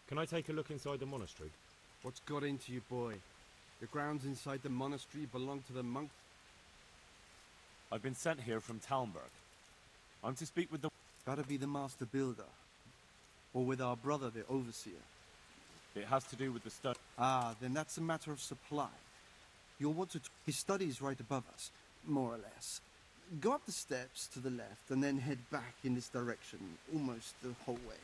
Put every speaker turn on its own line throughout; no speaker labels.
Can I take a look inside the monastery?
What's got into you, boy? The grounds inside the monastery belong to the monks.
I've been sent here from Talmberg. I'm to speak with the...
Gotta be the master builder. Or with our brother, the overseer.
It has to do with the stone.
Ah, then that's a matter of supply. You'll want to... His study is right above us, more or less. Go up the steps to the left and then head back in this direction, almost the whole way.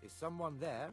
Is someone there?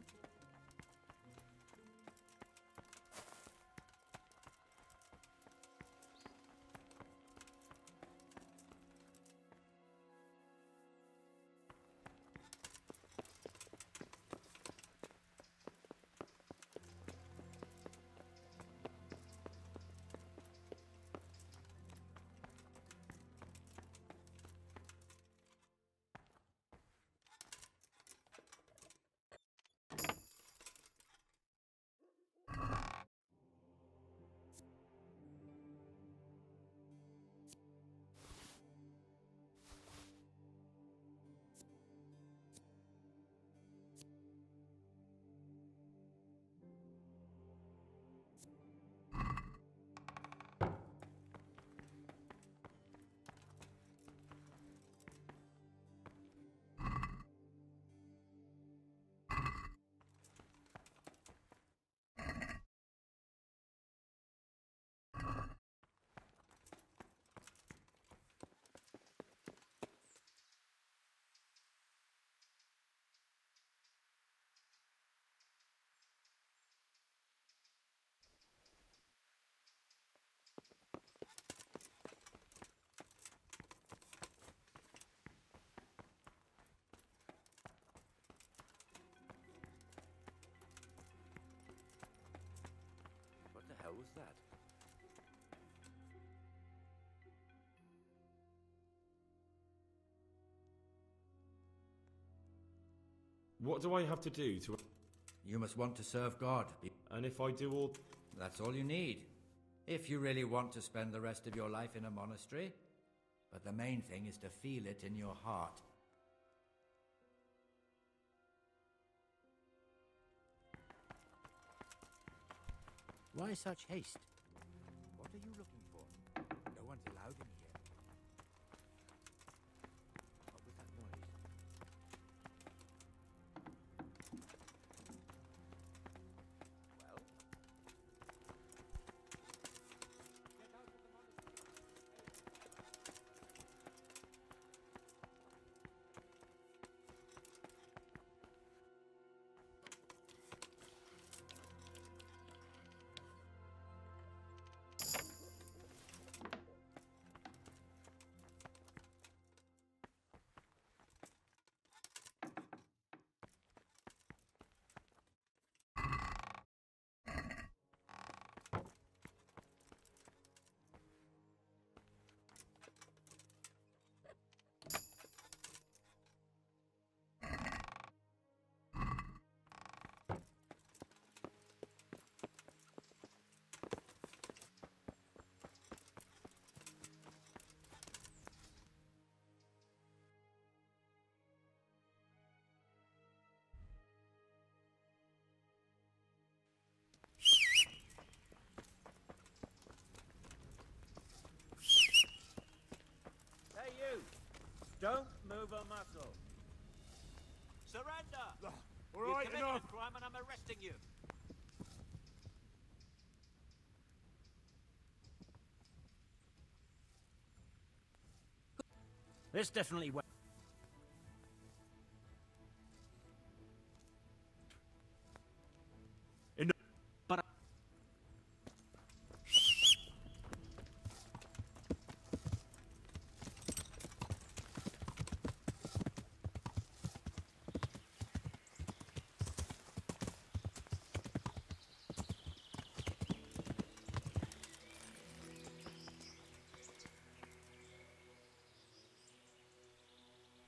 What the hell was that?
What do I have to do to...
You must want to serve God.
And if I do all...
That's all you need. If you really want to spend the rest of your life in a monastery. But the main thing is to feel it in your heart. Why such haste? What are you looking for? No one's allowed in here. What was that noise? Well? Get out of the monastery!
over muscle. Surrender!
All
You've
right,
committed
enough.
a crime and I'm arresting you. This definitely went. But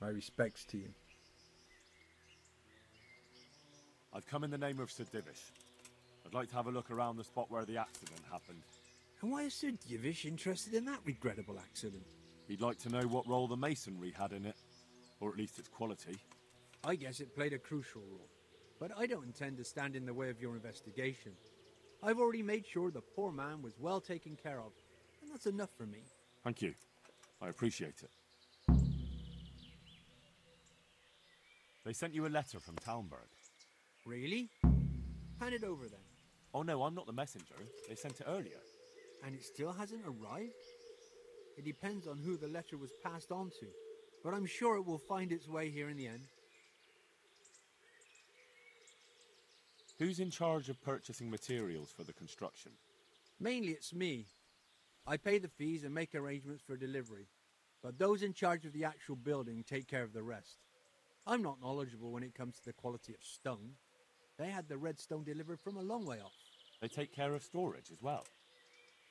My respects to you.
I've come in the name of Sir Divish. I'd like to have a look around the spot where the accident happened.
And why is Sir Divish interested in that regrettable accident?
He'd like to know what role the masonry had in it, or at least its quality.
I guess it played a crucial role. But I don't intend to stand in the way of your investigation. I've already made sure the poor man was well taken care of, and that's enough for me.
Thank you. I appreciate it. They sent you a letter from Talmberg.
Really? Hand it over then.
Oh no, I'm not the messenger. They sent it earlier.
And it still hasn't arrived? It depends on who the letter was passed on to, but I'm sure it will find its way here in the end.
Who's in charge of purchasing materials for the construction?
Mainly it's me. I pay the fees and make arrangements for delivery, but those in charge of the actual building take care of the rest. I'm not knowledgeable when it comes to the quality of stone. They had the red stone delivered from a long way off.
They take care of storage as well.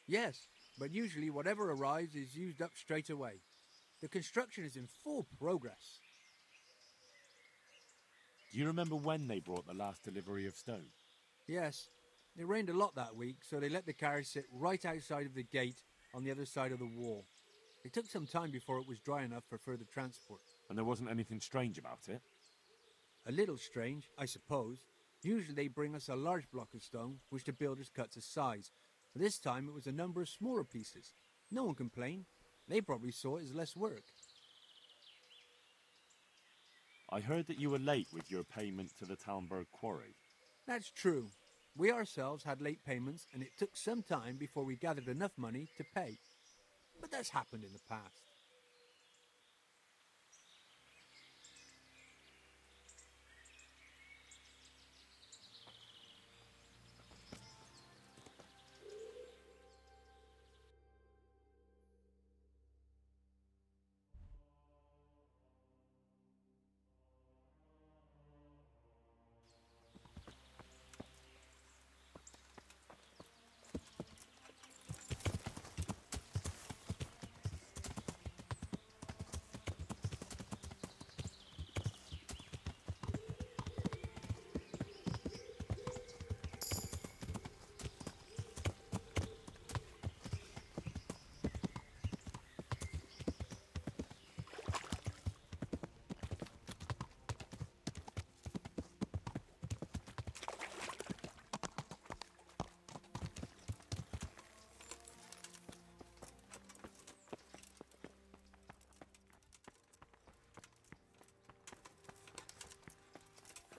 Yes, but usually whatever arrives is used up straight away. The construction is in full progress.
Do you remember when they brought the last delivery of stone?
Yes, it rained a lot that week, so they let the carriage sit right outside of the gate on the other side of the wall. It took some time before it was dry enough for further transport.
And there wasn't anything strange about it?
A little strange, I suppose. Usually they bring us a large block of stone, which the builders cut to size. But this time it was a number of smaller pieces. No one complained. They probably saw it as less work.
I heard that you were late with your payment to the Talmberg quarry.
That's true. We ourselves had late payments, and it took some time before we gathered enough money to pay. But that's happened in the past.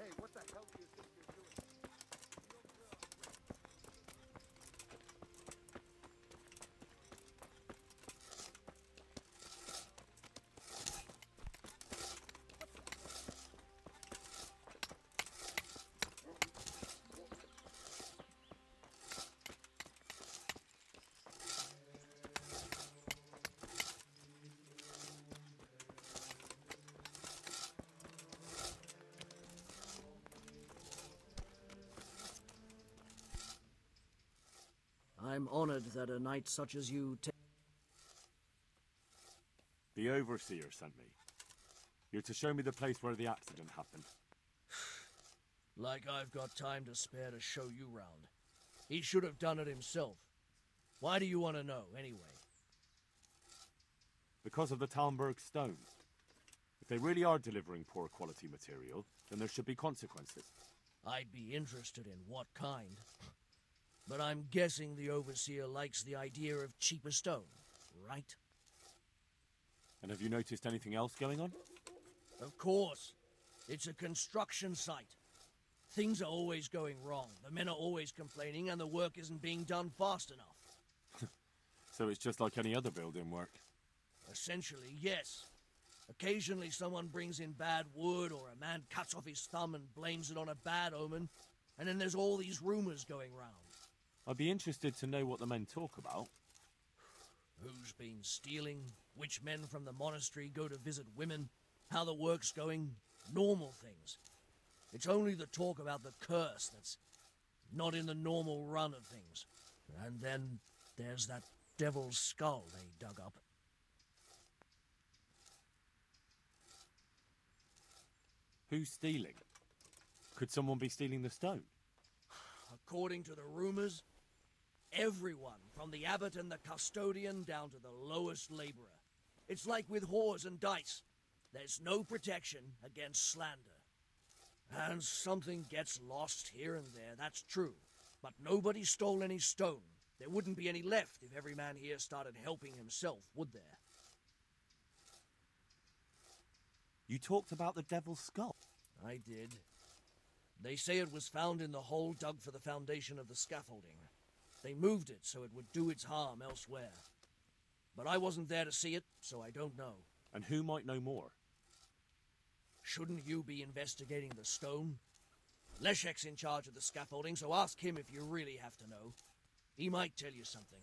Hey, what the hell do you think you're doing?
I'm honored that a knight such as you
The Overseer sent me. You're to show me the place where the accident happened.
Like I've got time to spare to show you round. He should have done it himself. Why do you want to know, anyway?
Because of the Talmberg stone. If they really are delivering poor quality material, then there should be consequences.
I'd be interested in what kind. But I'm guessing the Overseer likes the idea of cheaper stone, right?
And have you noticed anything else going on?
Of course. It's a construction site. Things are always going wrong. The men are always complaining, and the work isn't being done fast enough.
So it's just like any other building work.
Essentially, yes. Occasionally someone brings in bad wood, or a man cuts off his thumb and blames it on a bad omen, and then there's all these rumors going round.
I'd be interested to know what the men talk about.
Who's been stealing, which men from the monastery go to visit women, how the work's going, normal things. It's only the talk about the curse that's not in the normal run of things. And then there's that devil's skull they dug up.
Who's stealing? Could someone be stealing the stone?
According to the rumors, everyone, from the abbot and the custodian down to the lowest laborer. It's like with whores and dice. There's no protection against slander. And something gets lost here and there, that's true. But nobody stole any stone. There wouldn't be any left if every man here started helping himself, would there?
You talked about the devil's skull.
I did. They say it was found in the hole dug for the foundation of the scaffolding. They moved it so it would do its harm elsewhere. But I wasn't there to see it, so I don't know.
And who might know more?
Shouldn't you be investigating the stone? Leszek's in charge of the scaffolding, so ask him if you really have to know. He might tell you something.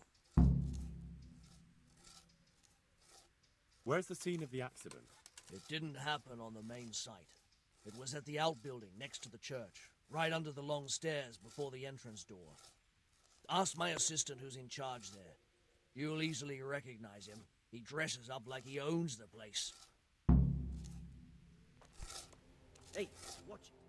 Where's the scene of the accident?
It didn't happen on the main site. It was at the outbuilding next to the church, right under the long stairs before the entrance door. Ask my assistant who's in charge there. You'll easily recognize him. He dresses up like he owns the place.
Hey, watch it.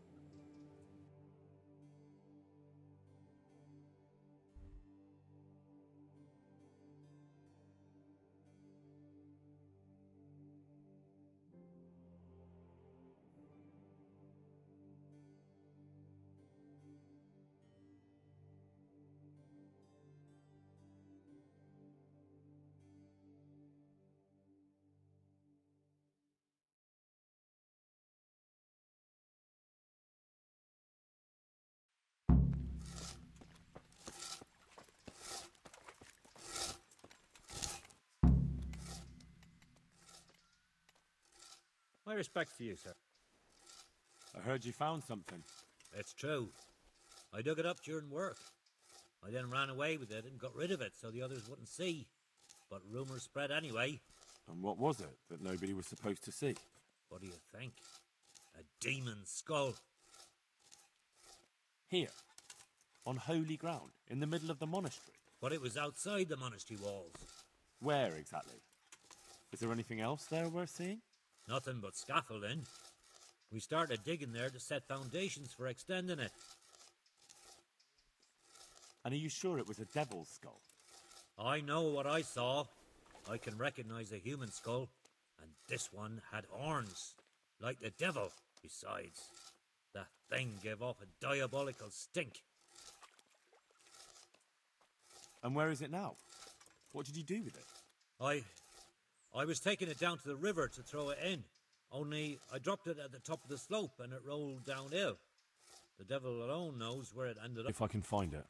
My respect for you, sir.
I heard you found something.
It's true. I dug it up during work. I then ran away with it and got rid of it so the others wouldn't see. But rumors spread anyway.
And what was it that nobody was supposed to see?
What do you think? A demon's skull.
Here, on holy ground, in the middle of the monastery.
But it was outside the monastery walls.
Where exactly? Is there anything else there worth seeing?
Nothing but scaffolding. We started digging there to set foundations for extending it.
And are you sure it was a devil's skull?
I know what I saw. I can recognize a human skull. And this one had horns, like the devil. Besides, that thing gave off a diabolical stink.
And where is it now? What did you do with it?
I was taking it down to the river to throw it in. Only I dropped it at the top of the slope and it rolled downhill. The devil alone knows where it ended up.
If I can find it.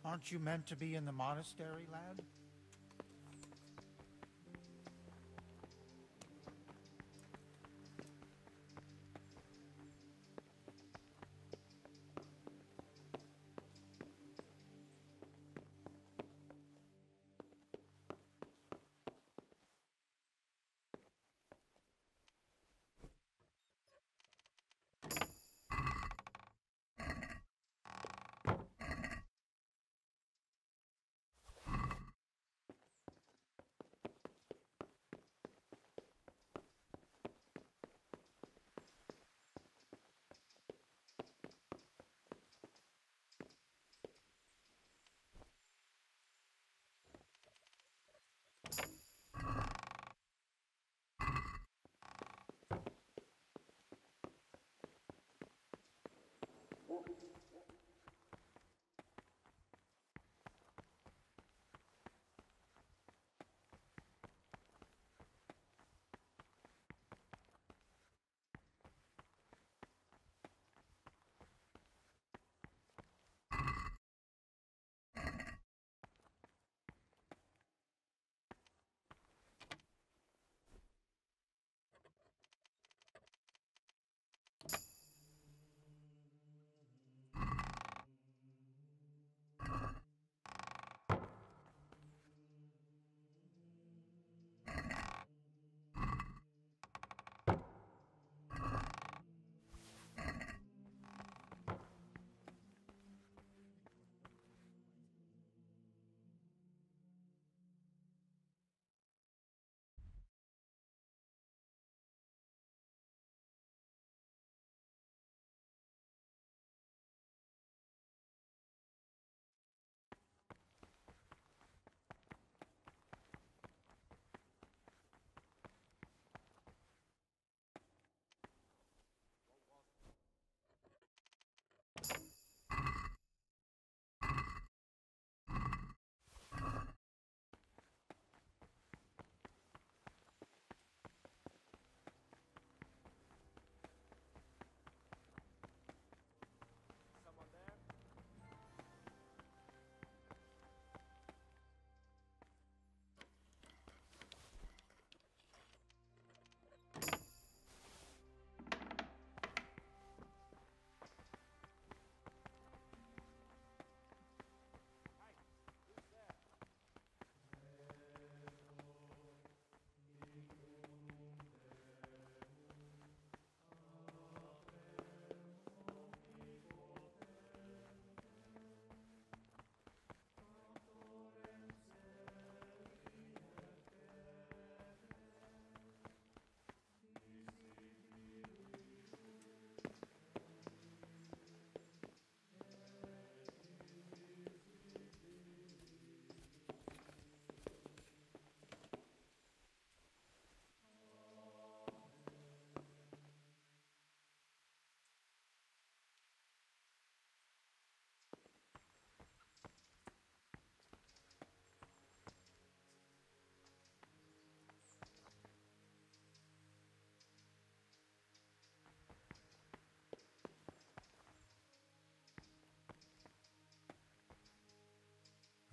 Aren't you meant to be in the monastery, lad?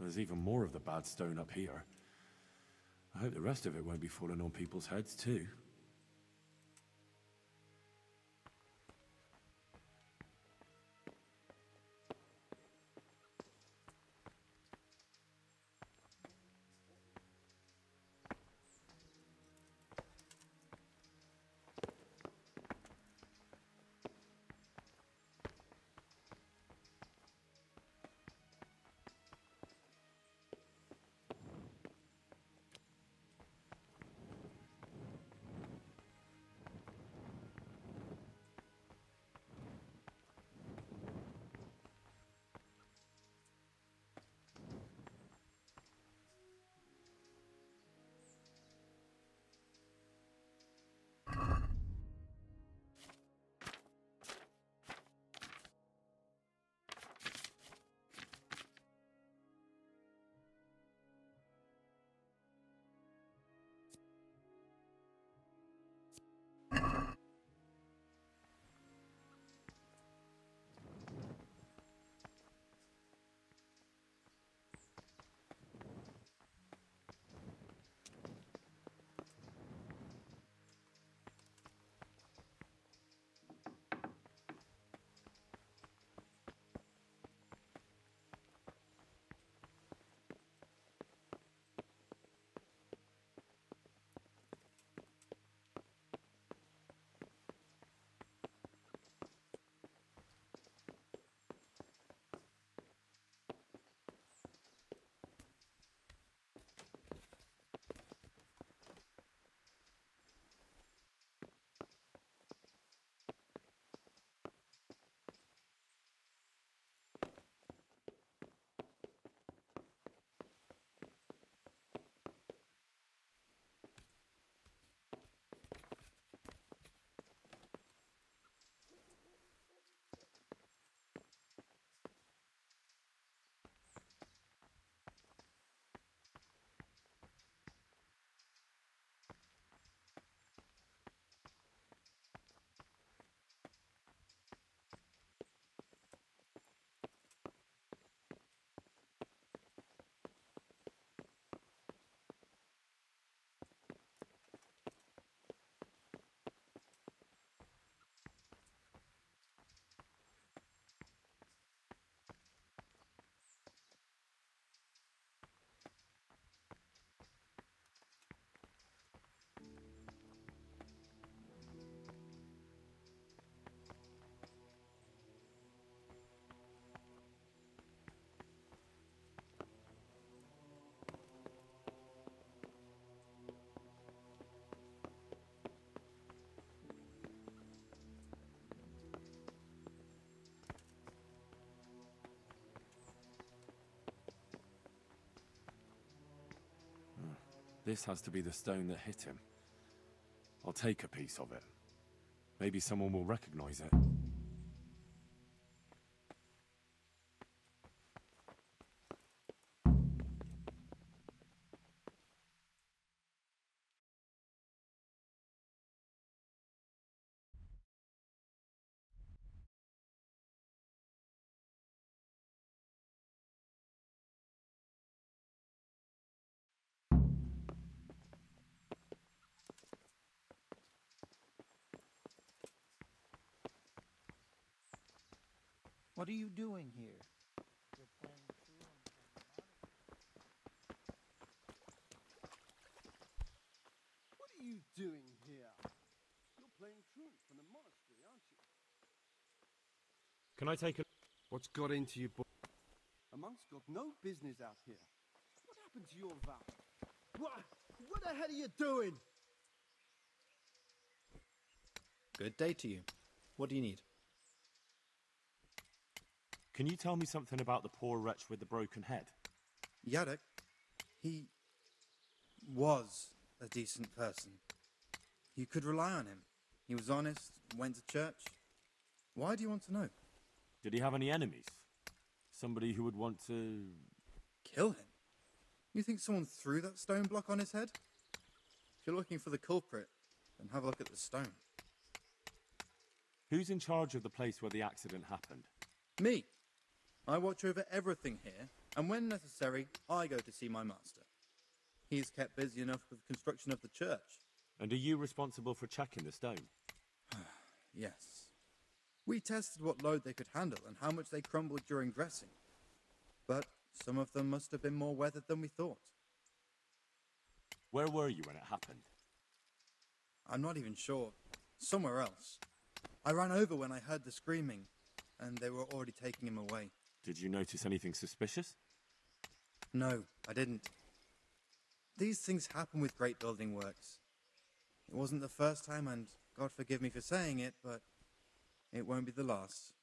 There's even more of the bad stone up here. I hope the rest of it won't be falling on people's heads, too. This has to be the stone that hit him. I'll take a piece of it. Maybe someone will recognize it.
What are you doing here? You're playing truant
What are you doing here? You're playing truant from the monastery, aren't you?
Can I take a...
What's got into you, boy? A monk's got no business out here. What happened to your vow? What the hell are you doing?
Good day to you. What do you need?
Can you tell me something about the poor wretch with the broken head?
Yarek, he was a decent person. You could rely on him. He was honest, went to church. Why do you want to know?
Did he have any enemies? Somebody who would want to...
Kill him? You think someone threw that stone block on his head? If you're looking for the culprit, then have a look at the stone.
Who's in charge of the place where the accident happened?
Me. I watch over everything here, and when necessary, I go to see my master. He's kept busy enough with the construction of the church.
And are you responsible for checking the stone?
Yes. We tested what load they could handle and how much they crumbled during dressing. But some of them must have been more weathered than we thought.
Where were you when it happened?
I'm not even sure. Somewhere else. I ran over when I heard the screaming, and they were already taking him away.
Did you notice anything suspicious?
No, I didn't. These things happen with great building works. It wasn't the first time, and God forgive me for saying it, but it won't be the last.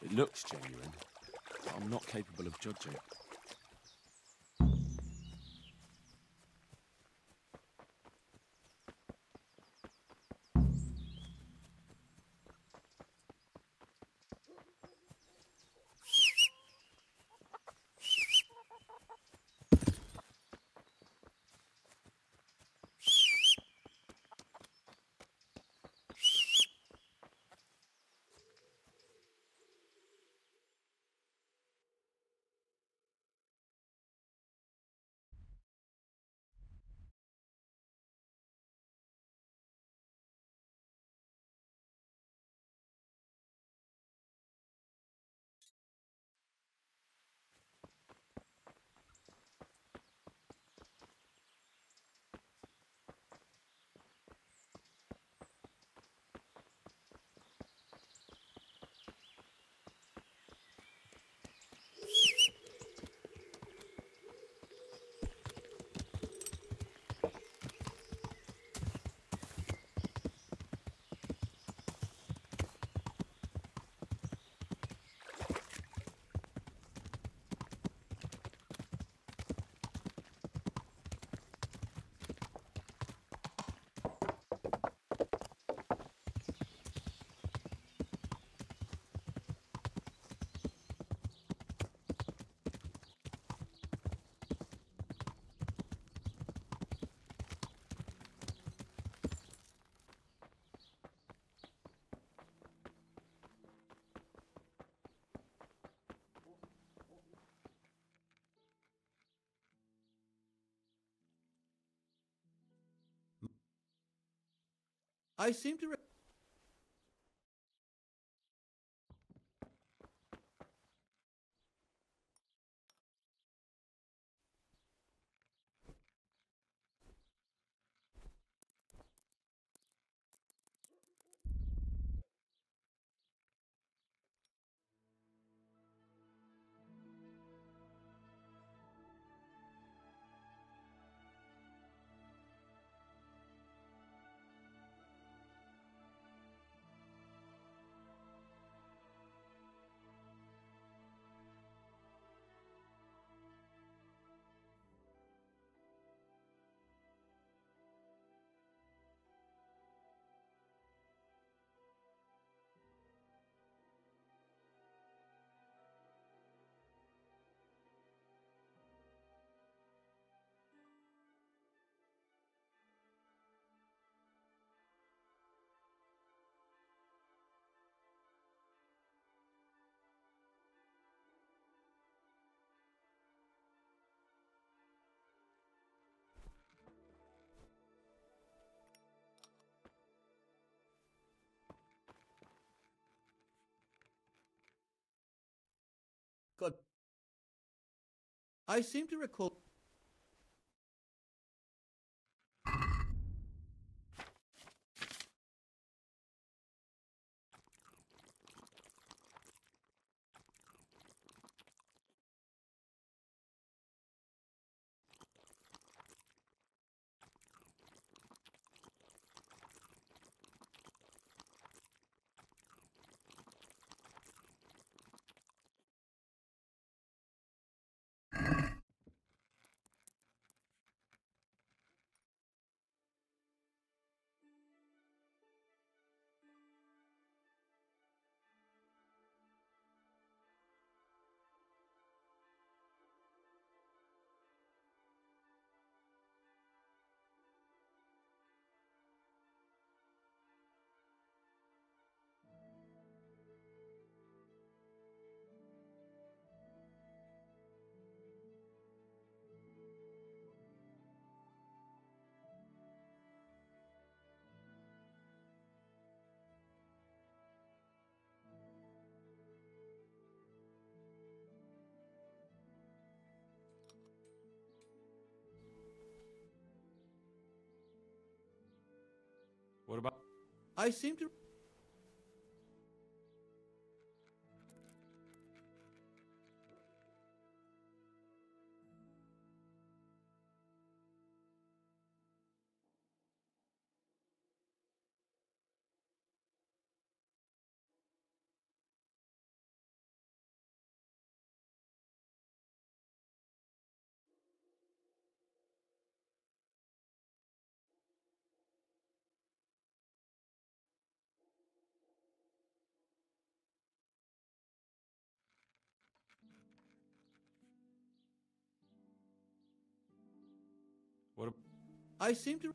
It looks genuine, but I'm not capable of judging.
I seem to. God. I seem to recall.
What about...
I seem to. I seem to...